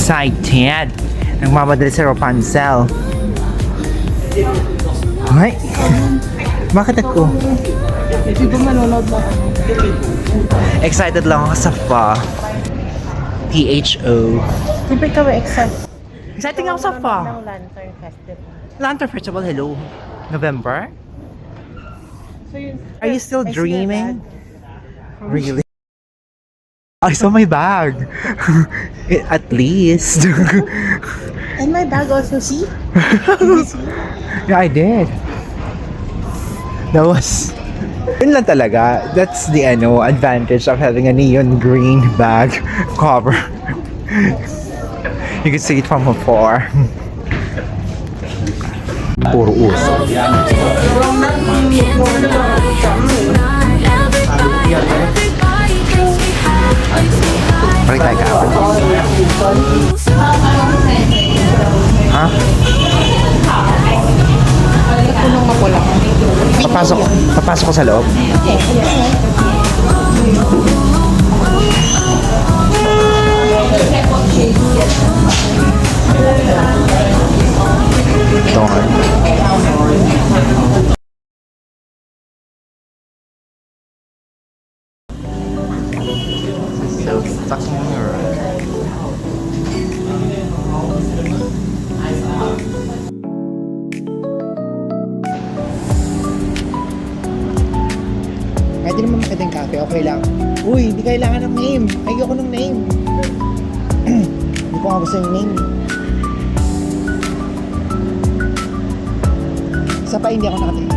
excited. Nagmamadali sa Rapunzel. Ay! Bakit ako? Di ba manonood na ako? Excited lang ako sa FA. PHO. Di ba ikaw excited? Excited ako sa FA. Ng Lantern Festival. Lantern Festival, hello. November? So yun, Are you still I see your dreaming? bag. Really? I saw my bag. At least. And my bag also, see? Did you see? Yeah, I did. That was... Yun lang talaga. That's the advantage of having a neon green bag cover. You can see it from afar. Puro uso. Balik tayo ka. Ha? Punong mapula. Papasok ko sa loob. Ito nga. So stuck in your Pwede naman makitang kape, okay lang. Uy, hindi kailangan ng name. Ayoko ng name. Hindi ko nga gusto yung name. Isa pa, hindi ako nakatingin.